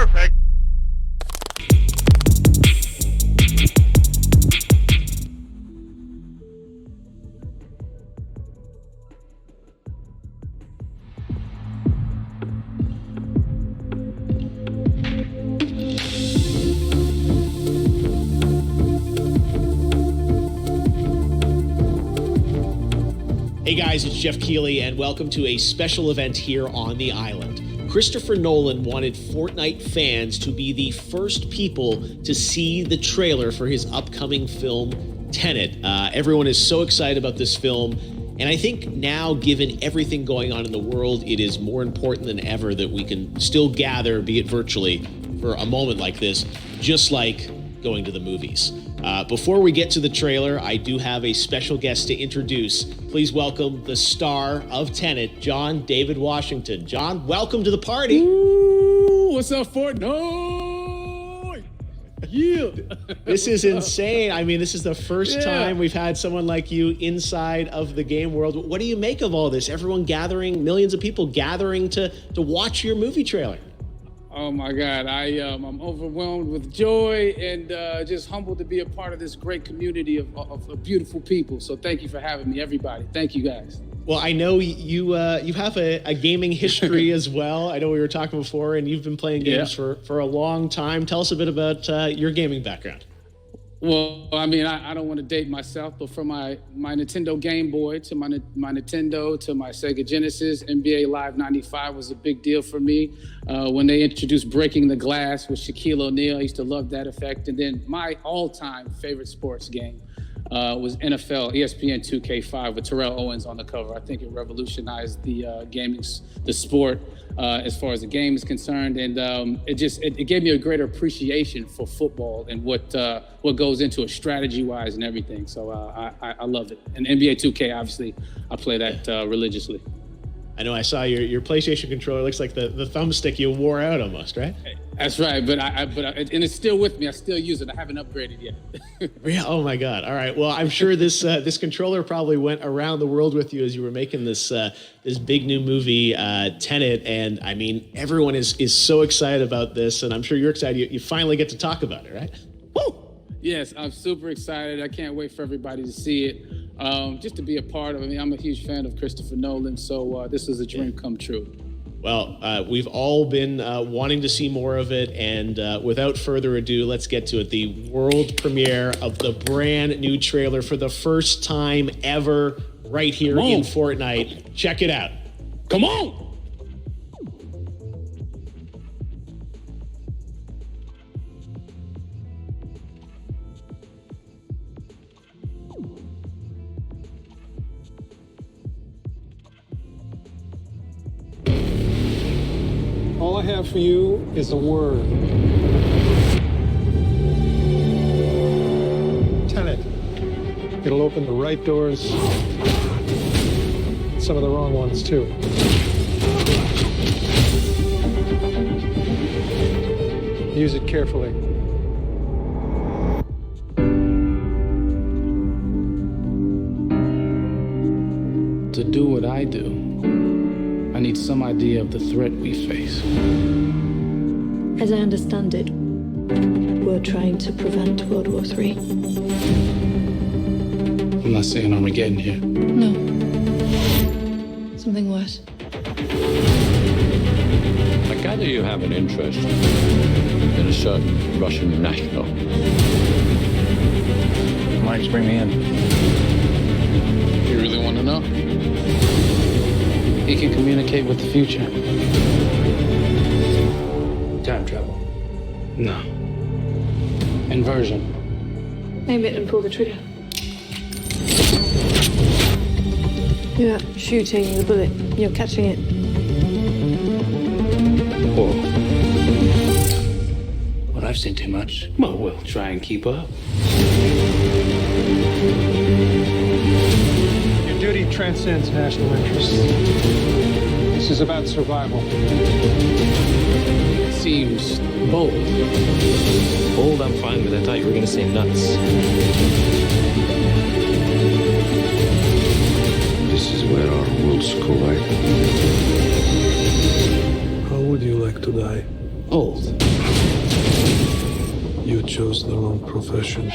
Perfect. Hey guys, it's Jeff Keighley, and welcome to a special event here on the island. Christopher Nolan wanted Fortnite fans to be the first people to see the trailer for his upcoming film, Tenet. Everyone is so excited about this film, and I think now, given everything going on in the world, it is more important than ever that we can still gather, be it virtually, for a moment like this, just like going to the movies. Before we get to the trailer, I do have a special guest to introduce. Please welcome the star of Tenet, John David Washington. John, welcome to the party. Ooh, what's up, Fortnite? Yeah. This is insane. I mean, this is the first time we've had someone like you inside of the game world. What do you make of all this? Everyone gathering, millions of people gathering to watch your movie trailer. Oh my God, I'm overwhelmed with joy and just humbled to be a part of this great community of beautiful people. So thank you for having me, everybody. Thank you, guys. Well, I know you have a gaming history as well. I know we were talking before, and you've been playing games for a long time. Tell us a bit about your gaming background. Well, I mean, I don't want to date myself, but from my Nintendo Game Boy to my Nintendo to my Sega Genesis, NBA Live 95 was a big deal for me. When they introduced Breaking the Glass with Shaquille O'Neal, I used to love that effect. And then my all-time favorite sports game was NFL ESPN 2K5 with Terrell Owens on the cover. I think it revolutionized the sport as far as the game is concerned, and it gave me a greater appreciation for football and what goes into it strategy-wise and everything. So I love it. And NBA 2K, obviously, I play that religiously. I know I saw your PlayStation controller. Looks like the thumbstick you wore out almost, right? That's right, but and it's still with me. I still use it. I haven't upgraded yet. Yeah. Oh my God. All right. Well, I'm sure this controller probably went around the world with you as you were making this big new movie, Tenet. And I mean, everyone is so excited about this, and I'm sure you're excited. You finally get to talk about it, right? Woo! Yes, I'm super excited. I can't wait for everybody to see it. Just to be a part of it. I mean, I'm a huge fan of Christopher Nolan, so this is a dream come true. Well, we've all been wanting to see more of it, and without further ado, let's get to it. The world premiere of the brand new trailer for the first time ever right here in Fortnite. Check it out. Come on! All I have for you is a word. Tenet. It'll open the right doors, some of the wrong ones too. Use it carefully. To do what I do, I need some idea of the threat we face. As I understand it, we're trying to prevent World War III. I'm not saying Armageddon here. No. Something worse. I gather you have an interest in a certain Russian national. Why did you bring me in? You really want to know? He can communicate with the future. Time travel. No. Inversion. Aim it and pull the trigger. You're not shooting the bullet, you're catching it. Whoa. Well, I've seen too much. Well, we'll try and keep up. Your duty transcends national interests. This is about survival. It seems bold. Bold, I'm fine with. I thought you were going to say nuts. This is where our worlds collide. How would you like to die? Oath. You chose the wrong profession.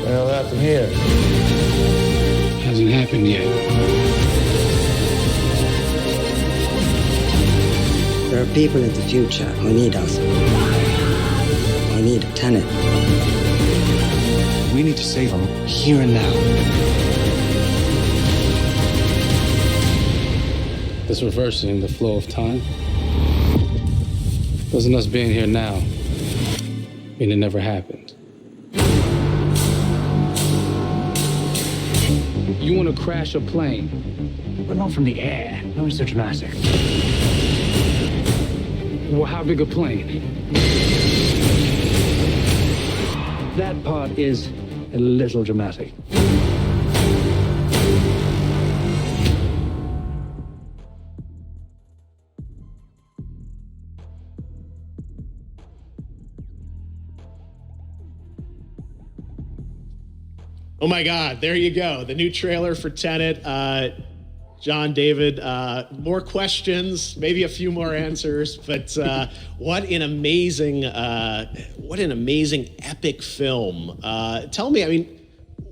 Well, that's here. Hasn't happened yet. There are people in the future who need us. We need Tenet. We need to save them here and now. This reversing the flow of time. Doesn't us being here now mean it never happened? You want to crash a plane? But not from the air. No, it's so dramatic. Well, how big a plane? That part is a little dramatic. Oh my God, there you go. The new trailer for Tenet. John, David, more questions, maybe a few more answers, but what an amazing epic film. Tell me, I mean,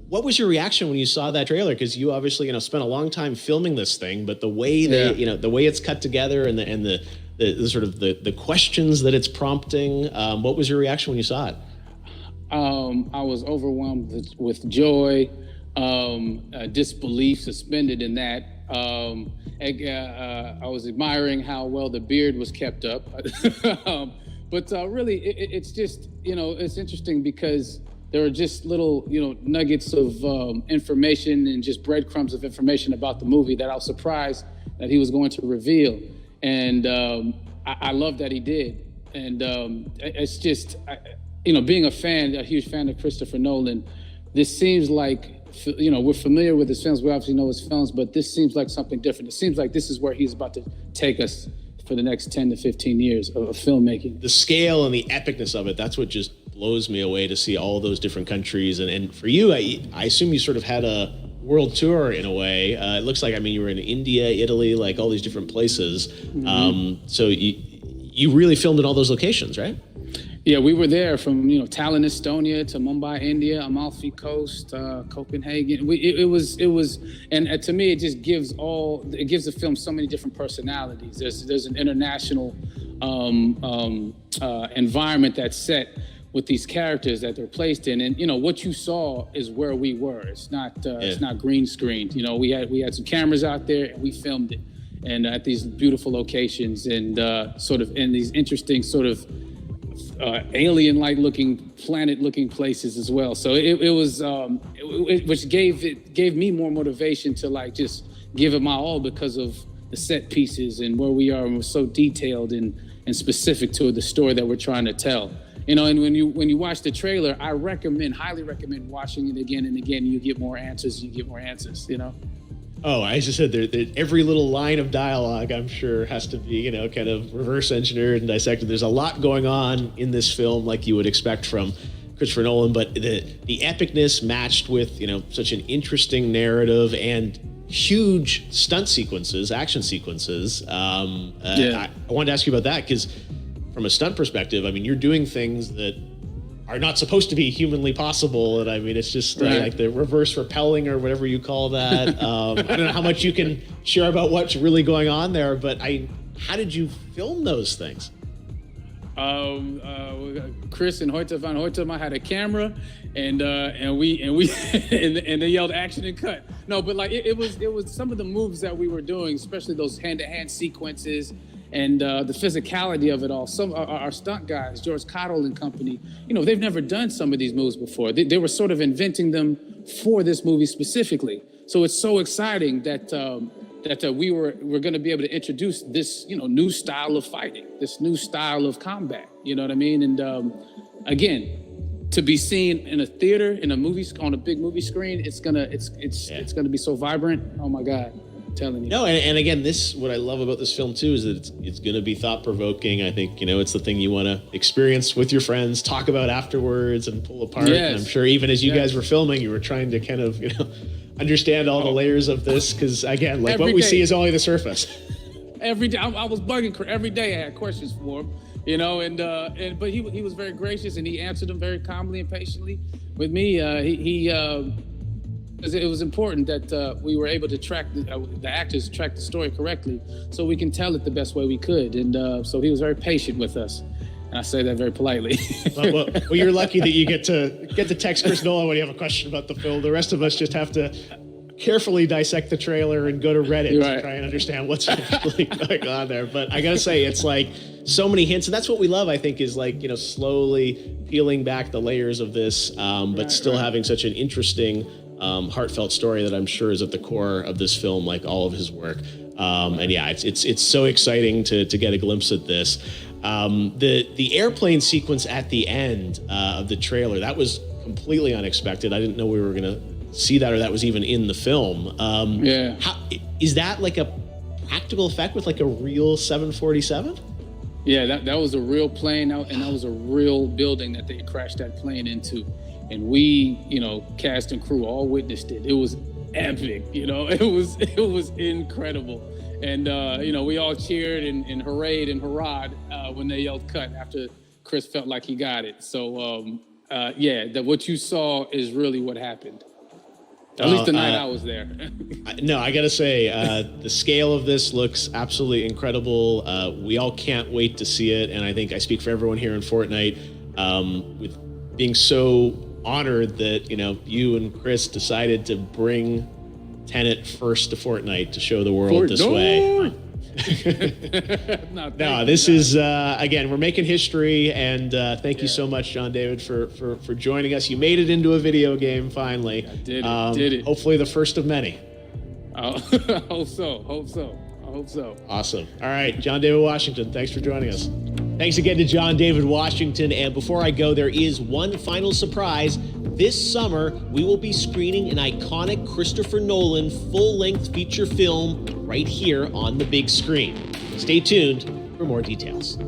what was your reaction when you saw that trailer? Because you obviously, spent a long time filming this thing, but the way the way it's cut together and the sort of the questions that it's prompting, what was your reaction when you saw it? I was overwhelmed with joy, disbelief, suspended in that. I was admiring how well the beard was kept up. But really, it's just, it's interesting because there are just little, nuggets of information and just breadcrumbs of information about the movie that I was surprised that he was going to reveal. And I love that he did. And it's just... being a huge fan of Christopher Nolan, this seems like, we're familiar with his films. We obviously know his films, but this seems like something different. It seems like this is where he's about to take us for the next 10 to 15 years of filmmaking. The scale and the epicness of it, that's what just blows me away to see all those different countries. And for you, I assume you sort of had a world tour in a way. It looks like, you were in India, Italy, like all these different places. Mm-hmm. So you really filmed in all those locations, right? Yeah, we were there from Tallinn, Estonia, to Mumbai, India, Amalfi Coast, Copenhagen. It was, and to me, it just gives the film so many different personalities. There's an international environment that's set with these characters that they're placed in, and what you saw is where we were. It's not green screened. We had some cameras out there and we filmed it, and at these beautiful locations and sort of in these interesting sort of alien-like looking, planet-looking places as well. So it was, which gave me more motivation to just give it my all because of the set pieces and where we are, and we're so detailed and specific to the story that we're trying to tell. And when you watch the trailer, I highly recommend watching it again and again. You get more answers. Oh, I just said every little line of dialogue, I'm sure, has to be, kind of reverse engineered and dissected. There's a lot going on in this film, like you would expect from Christopher Nolan, but the epicness matched with, such an interesting narrative and huge stunt sequences, action sequences. I wanted to ask you about that because from a stunt perspective, you're doing things that are not supposed to be humanly possible. And it's just like the reverse rappelling or whatever you call that. I don't know how much you can share about what's really going on there, but how did you film those things? Chris and Hoyte van Hoytema had a camera and they yelled action and cut. No, but it was some of the moves that we were doing, especially those hand-to-hand sequences, and the physicality of it all. Some our stunt guys, George Cottle and company, they've never done some of these moves before. They were sort of inventing them for this movie specifically. So it's so exciting that we're going to be able to introduce this new style of fighting, this new style of combat. You know what I mean? And again, to be seen in a theater, in a movie, on a big movie screen, it's gonna be so vibrant. Oh my God. telling you. No, and again, what I love about this film too is that it's going to be thought provoking. I think it's the thing you want to experience with your friends, talk about afterwards, and pull apart. Yes. And I'm sure even as you guys were filming, you were trying to kind of understand all the layers of this, because again, like what we see is only the surface. Every day, I was bugging. Every day, I had questions for him, but he was very gracious, and he answered them very calmly and patiently with me. It was important that we were able to track the actors track the story correctly, so we can tell it the best way we could. And so he was very patient with us, and I say that very politely. well, you're lucky that you get to text Chris Nolan when you have a question about the film. The rest of us just have to carefully dissect the trailer and go to Reddit to try and understand what's actually going on there. But I gotta say, it's like so many hints, and that's what we love, I think, is like slowly peeling back the layers of this, but still having such an interesting, heartfelt story that I'm sure is at the core of this film, like all of his work. And yeah, it's so exciting to get a glimpse at this. The airplane sequence at the end of the trailer, that was completely unexpected. I didn't know we were gonna see that, or that was even in the film. Is that like a practical effect with like a real 747? Yeah, that was a real plane, and that was a real building that they crashed that plane into. And we, cast and crew all witnessed it. It was epic, it was incredible. And, we all cheered and hurrayed and hurrahed when they yelled cut after Chris felt like he got it. So, what you saw is really what happened. At least the night I was there. No, I gotta say, the scale of this looks absolutely incredible. We all can't wait to see it. And I think I speak for everyone here in Fortnite, with being so honored that you and Chris decided to bring Tenet first to Fortnite to show the world this way. No, this is again, we're making history, and thank you so much, John David, for joining us. You made it into a video game finally. I did it. Hopefully the first of many. Hope so. Awesome. All right, John David Washington, thanks for joining us. Thanks again to John David Washington. And before I go, there is one final surprise. This summer, we will be screening an iconic Christopher Nolan full-length feature film right here on the big screen. Stay tuned for more details.